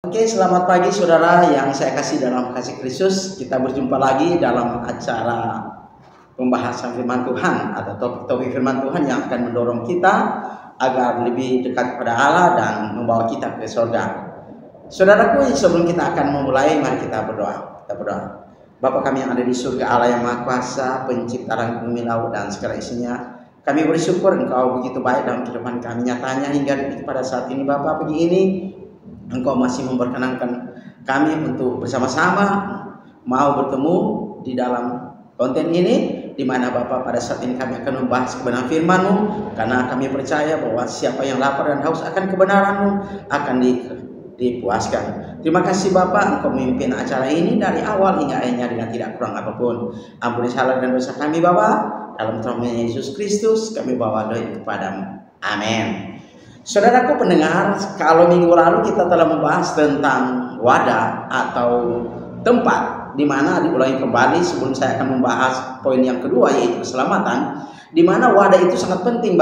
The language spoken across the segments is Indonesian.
Oke, selamat pagi saudara yang saya kasih dalam kasih Kristus. Kita berjumpa lagi dalam acara pembahasan firman Tuhan atau topik-topik firman Tuhan yang akan mendorong kita agar lebih dekat kepada Allah dan membawa kita ke surga. Saudaraku, sebelum kita akan memulai, mari kita berdoa. Kita berdoa. Bapa kami yang ada di surga, Allah yang Maha Kuasa, pencipta langit bumi laut dan segala isinya, kami bersyukur Engkau begitu baik dalam kehidupan kami. Nyatanya hingga pada saat ini Bapa, pagi ini Engkau masih memperkenankan kami untuk bersama-sama mau bertemu di dalam konten ini, di mana Bapa pada saat ini kami akan membahas kebenaran firman-Mu, karena kami percaya bahwa siapa yang lapar dan haus akan kebenaran-Mu akan dipuaskan. Terima kasih Bapa, Engkau memimpin acara ini dari awal hingga akhirnya dengan tidak kurang apapun. Ampuni salah dan dosa kami Bapa, dalam nama Yesus Kristus kami bawa doa kepada-Mu. Amin. Saudaraku pendengar, kalau minggu lalu kita telah membahas tentang wadah atau tempat, di mana diulangi kembali sebelum saya akan membahas poin yang kedua, yaitu keselamatan, di mana wadah itu sangat penting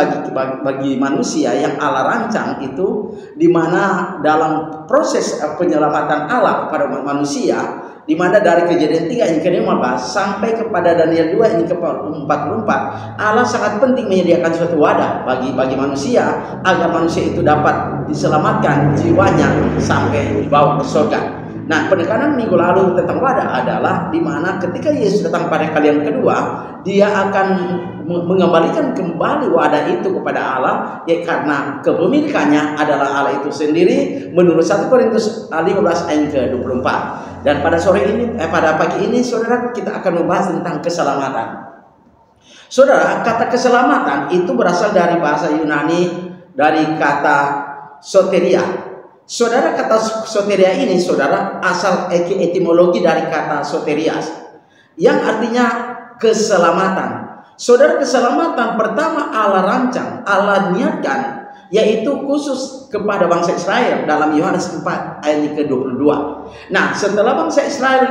bagi manusia yang Allah rancang itu, di mana dalam proses penyelamatan Allah kepada manusia, di mana dari Kejadian 3 yang ke-15 sampai kepada Daniel 2 yang ke-44, Allah sangat penting menyediakan suatu wadah bagi manusia agar manusia itu dapat diselamatkan jiwanya sampai dibawa ke surga. Nah, penekanan minggu lalu tentang wadah adalah di mana ketika Yesus datang pada kali yang kedua, Dia akan mengembalikan kembali wadah itu kepada Allah, ya, karena kepemilikannya adalah Allah itu sendiri menurut 1 Korintus 15 ayat ke-24. Dan pada pagi ini saudara, kita akan membahas tentang keselamatan. Saudara, kata keselamatan itu berasal dari bahasa Yunani, dari kata soteria. Saudara, kata soteria ini saudara asal etimologi dari kata soterias yang artinya keselamatan. Saudara, keselamatan pertama Allah rancang, Allah niatkan, yaitu khusus kepada bangsa Israel dalam Yohanes 4 ayat ke-22. Nah, setelah bangsa Israel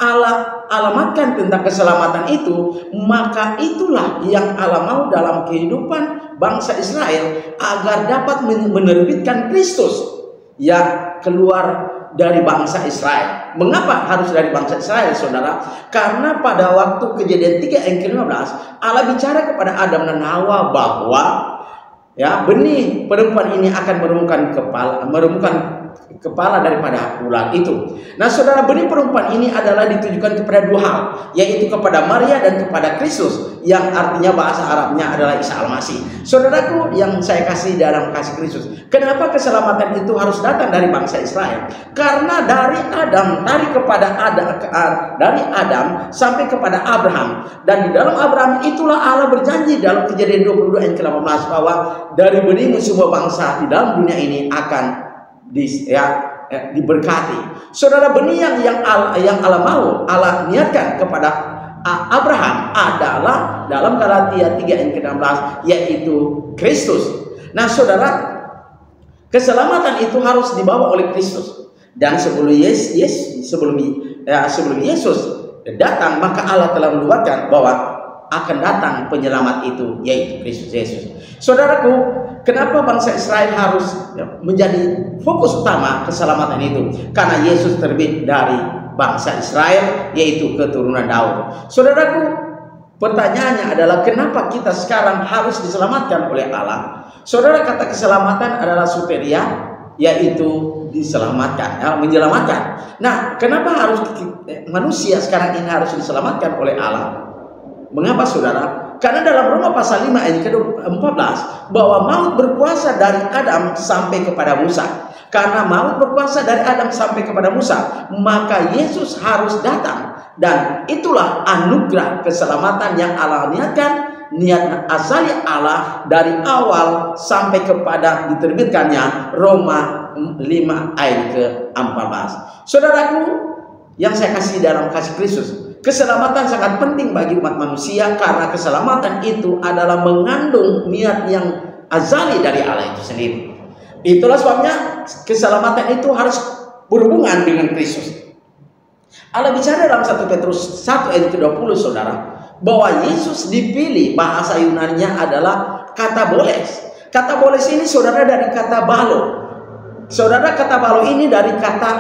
Allah alamatkan tentang keselamatan itu, maka itulah yang Allah mau dalam kehidupan bangsa Israel agar dapat menerbitkan Kristus yang keluar dari bangsa Israel. Mengapa harus dari bangsa Israel, saudara? Karena pada waktu Kejadian 3 ayat ke-15 Allah bicara kepada Adam dan Hawa bahwa benih perempuan ini akan merumukkan kepala daripada ular itu. Nah saudara, benih perempuan ini adalah ditujukan kepada dua hal, yaitu kepada Maria dan kepada Kristus, yang artinya bahasa Arabnya adalah Isa Al-Masih. Saudaraku yang saya kasih dalam kasih Kristus, kenapa keselamatan itu harus datang dari bangsa Israel? Karena dari Adam sampai kepada Abraham, dan di dalam Abraham itulah Allah berjanji dalam Kejadian 22 ayat ke-18 bahwa dari benihmu semua bangsa di dalam dunia ini akan diberkati. Saudara, benih yang Allah mau, Allah niatkan kepada Abraham adalah dalam Galatia 3 ayat ke-16, yaitu Kristus. Nah saudara, keselamatan itu harus dibawa oleh Kristus. Dan sebelum Yesus datang, maka Allah telah menubuatkan bahwa akan datang penyelamat itu, yaitu Kristus Yesus. Saudaraku, kenapa bangsa Israel harus menjadi fokus utama keselamatan itu? Karena Yesus terbit dari bangsa Israel, yaitu keturunan Daud. Saudaraku, pertanyaannya adalah kenapa kita sekarang harus diselamatkan oleh Allah? Saudara, kata keselamatan adalah soteria, yaitu diselamatkan, menyelamatkan. Nah, kenapa manusia sekarang ini harus diselamatkan oleh Allah? Mengapa saudara? Karena dalam Roma pasal 5 ayat ke-14 bahwa maut berkuasa dari Adam sampai kepada Musa. Karena maut berkuasa dari Adam sampai kepada Musa, maka Yesus harus datang. Dan itulah anugerah keselamatan yang Allah niatkan, niat azali Allah dari awal sampai kepada diterbitkannya Roma 5 ayat ke-14. Saudaraku yang saya kasih dalam kasih Kristus, keselamatan sangat penting bagi umat manusia karena keselamatan itu adalah mengandung niat yang azali dari Allah itu sendiri. Itulah sebabnya keselamatan itu harus berhubungan dengan Kristus. Allah bicara dalam 1 Petrus 1 ayat ke-20 saudara, bahwa Yesus dipilih, bahasa Yunaninya adalah kata boles. Kata boles ini saudara dari kata balo. Saudara, kata balo ini dari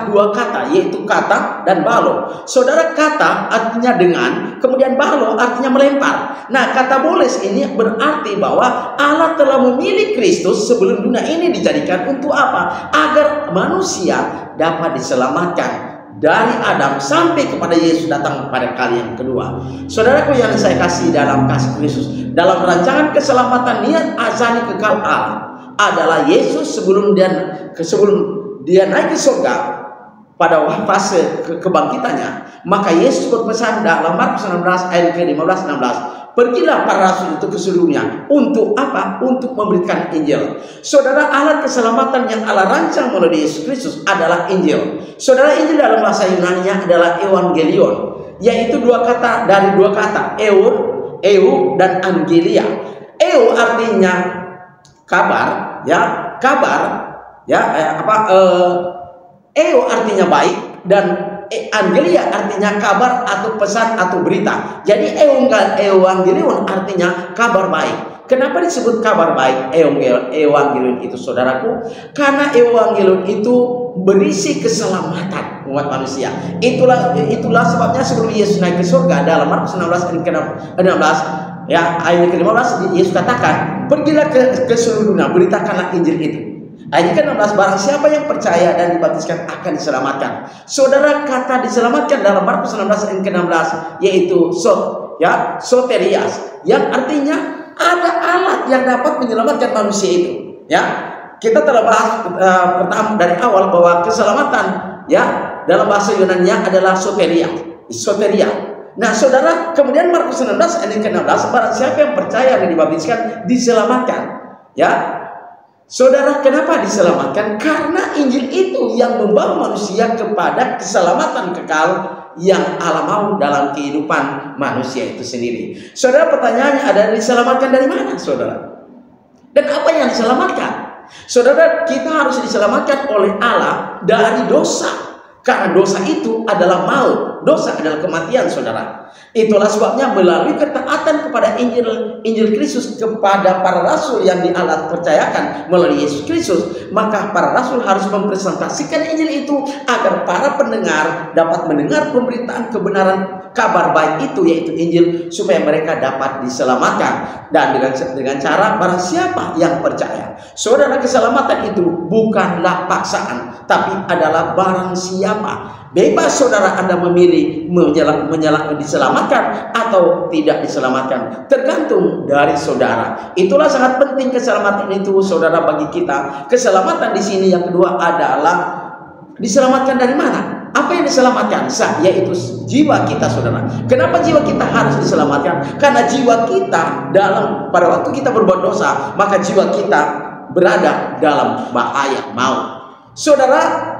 dua kata, yaitu kata dan balo. Saudara, kata artinya dengan, kemudian balo artinya melempar. Nah, kata boles ini berarti bahwa Allah telah memilih Kristus sebelum dunia ini dijadikan untuk apa? Agar manusia dapat diselamatkan dari Adam sampai kepada Yesus datang pada kali yang kedua. Saudaraku yang saya kasih dalam kasih Kristus, dalam rancangan keselamatan niat azali kekal Allah adalah Yesus sebelum dia naik ke surga pada fase kebangkitannya, maka Yesus berpesan dalam Markus 16 ayat ke-15-16, pergilah para rasul itu ke seluruhnya. Untuk apa? Untuk memberitakan Injil. Saudara, alat keselamatan yang Allah rancang melalui Yesus Kristus adalah Injil. Saudara, Injil dalam bahasa Yunani-nya adalah Evangelion, yaitu dua kata dari dua kata, eu dan angelia. Eu artinya kabar, ya, kabar, ya, eu artinya baik, dan angelia artinya kabar atau pesan atau berita. Jadi evangelion artinya kabar baik. Kenapa disebut kabar baik evangelion itu, saudaraku? Karena evangelion itu berisi keselamatan umat manusia. Itulah sebabnya sebelum Yesus naik ke surga dalam Markus 16 ayat ke-16, ya, ayat ke-15, Yesus katakan, pergilah ke seluruh dunia, beritakanlah Injil itu. Ayat ke-16, barang siapa yang percaya dan dibaptiskan akan diselamatkan. Saudara, kata diselamatkan dalam Markus 16 ayat ke-16 yaitu soterias, yang artinya ada alat yang dapat menyelamatkan manusia itu. Ya, kita telah bahas pertama dari awal bahwa keselamatan, ya, dalam bahasa Yunani-nya adalah soteria. Nah, saudara, kemudian Markus 16 ayat ke-16, barang siapa yang percaya dan dibaptiskan diselamatkan. Ya, saudara, kenapa diselamatkan? Karena Injil itu yang membawa manusia kepada keselamatan kekal yang Allah mau dalam kehidupan manusia itu sendiri. Saudara, pertanyaannya ada diselamatkan dari mana, saudara? Dan apa yang diselamatkan? Saudara, kita harus diselamatkan oleh Allah dari dosa. Karena dosa itu adalah maut, dosa adalah kematian, saudara. Itulah sebabnya melalui ketaatan kepada Injil Kristus kepada para rasul yang Allah percayakan melalui Yesus Kristus, maka para rasul harus mempresentasikan Injil itu agar para pendengar dapat mendengar pemberitaan kebenaran kabar baik itu, yaitu Injil, supaya mereka dapat diselamatkan. Dan dengan cara barang siapa yang percaya. Saudara, keselamatan itu bukanlah paksaan, tapi adalah barang siapa. Bebas saudara Anda memilih diselamatkan atau tidak diselamatkan, tergantung dari saudara. Itulah sangat penting keselamatan itu, saudara, bagi kita. Keselamatan di sini yang kedua adalah diselamatkan dari mana? Apa yang diselamatkan? Yaitu jiwa kita, saudara. Kenapa jiwa kita harus diselamatkan? Karena jiwa kita pada waktu kita berbuat dosa, maka jiwa kita berada dalam bahaya maut. Saudara,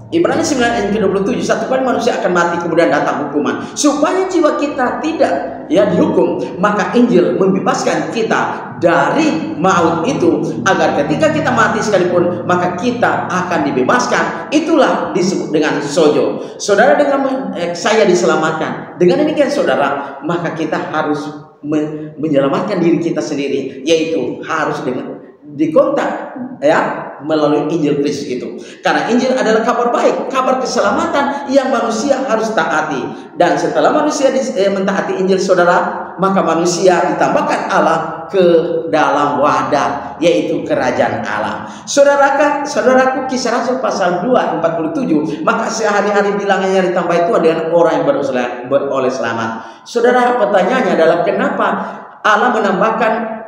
Ibrani 9 ayat ke-27, satu kali manusia akan mati kemudian datang hukuman. Supaya jiwa kita tidak dihukum, maka Injil membebaskan kita dari maut itu, agar ketika kita mati sekalipun maka kita akan dibebaskan. Itulah disebut dengan sojo. Saudara, dengan saya diselamatkan, dengan demikian saudara, maka kita harus menyelamatkan diri kita sendiri, yaitu harus dengan dikontak, ya, melalui Injil Kristus itu. Karena Injil adalah kabar baik, kabar keselamatan yang manusia harus taati. Dan setelah manusia mentaati Injil, saudara, maka manusia ditambahkan Allah ke dalam wadah, yaitu kerajaan Allah. Saudaraku, Kisah Rasul pasal 2 47, maka sehari-hari bilangannya ditambah itu dengan orang yang beroleh selamat. Saudara, pertanyaannya adalah kenapa Allah menambahkan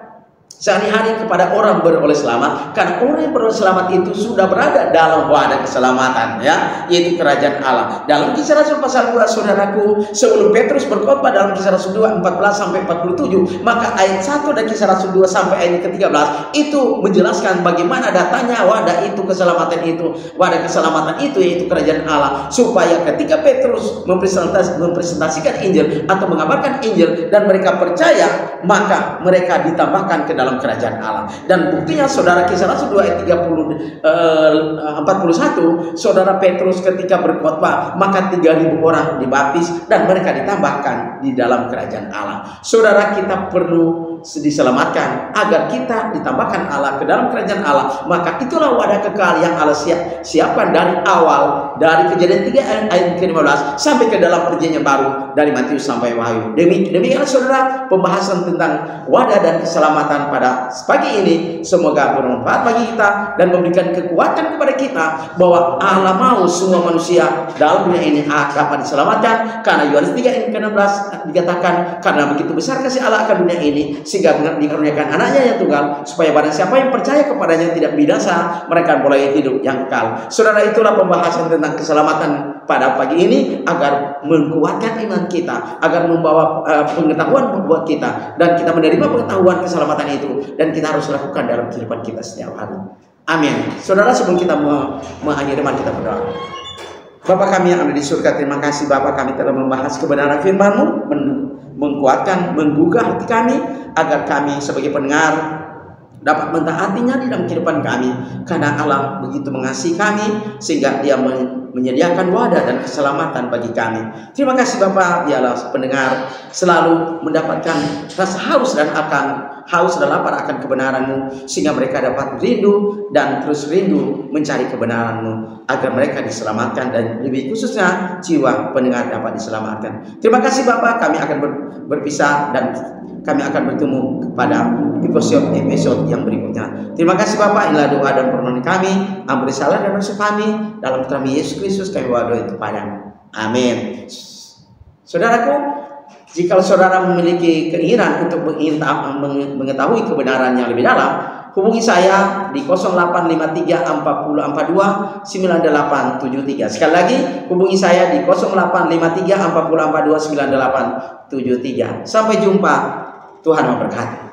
sehari-hari kepada orang beroleh selamat? Karena orang yang beroleh selamat itu sudah berada dalam wadah keselamatan, ya, yaitu kerajaan Allah. Dalam Kisah Rasul pasal 2, saudaraku, sebelum Petrus berkhotbah dalam Kisah Rasul 2 14 sampai 47, maka ayat 1 dan Kisah Rasul 2 sampai ayat ke-13 itu menjelaskan bagaimana datanya wadah itu, keselamatan itu, wadah keselamatan itu, yaitu kerajaan Allah, supaya ketika Petrus mempresentasikan Injil atau mengabarkan Injil dan mereka percaya, maka mereka ditambahkan ke dalam kerajaan Allah. Dan buktinya, saudara, Kisah Rasul 2 ayat 41, saudara, Petrus ketika berkhotbah, maka 3.000 orang dibaptis dan mereka ditambahkan di dalam kerajaan Allah. Saudara, kita perlu diselamatkan, agar kita ditambahkan Allah ke dalam kerajaan Allah. Maka itulah wadah kekal yang Allah siapkan dari awal, dari Kejadian 3 ayat ke-15 sampai ke dalam perjanjian baru dari Matius sampai Wahyu. Demikian saudara pembahasan tentang wadah dan keselamatan pada pagi ini. Semoga bermanfaat bagi kita dan memberikan kekuatan kepada kita bahwa Allah mau semua manusia dalam dunia ini dapat diselamatkan. Karena Yohanes 3 ayat ke-16 dikatakan, karena begitu besar kasih Allah akan dunia ini sehingga dikaruniakan anaknya yang tunggal, supaya barang siapa yang percaya kepadanya tidak binasa, mereka boleh hidup yang kekal. Saudara, itulah pembahasan tentang keselamatan pada pagi ini, agar menguatkan iman kita, agar membawa pengetahuan buat kita, dan kita menerima pengetahuan keselamatan itu, dan kita harus lakukan dalam kehidupan kita setiap hari. Amin. Saudara, sebelum kita mengakhiri, mari kita berdoa. Bapa kami yang ada di surga, terima kasih Bapa, kami telah membahas kebenaran firman-Mu, menguatkan, menggugah hati kami, agar kami sebagai pendengar dapat mentaatinya di dalam kehidupan kami. Karena Allah begitu mengasihi kami, sehingga Dia menyediakan wadah dan keselamatan bagi kami. Terima kasih Bapa, biarlah pendengar selalu mendapatkan rasa haus dan lapar akan kebenaran-Mu, sehingga mereka dapat rindu dan terus rindu mencari kebenaran-Mu, agar mereka diselamatkan, dan lebih khususnya jiwa pendengar dapat diselamatkan. Terima kasih Bapa, kami akan berpisah dan kami akan bertemu pada episode yang berikutnya. Terima kasih Bapa, inilah doa dan permohonan kami. Ampuni salah dan dosa kami, dalam nama Yesus Kristus kami berdoa itu Kepadamu. Amin. Saudaraku, jika saudara memiliki keinginan untuk mengetahui kebenaran yang lebih dalam, hubungi saya di 0853 4042 9873. Sekali lagi, hubungi saya di 0853 4042 9873. Sampai jumpa. Tuhan memberkati.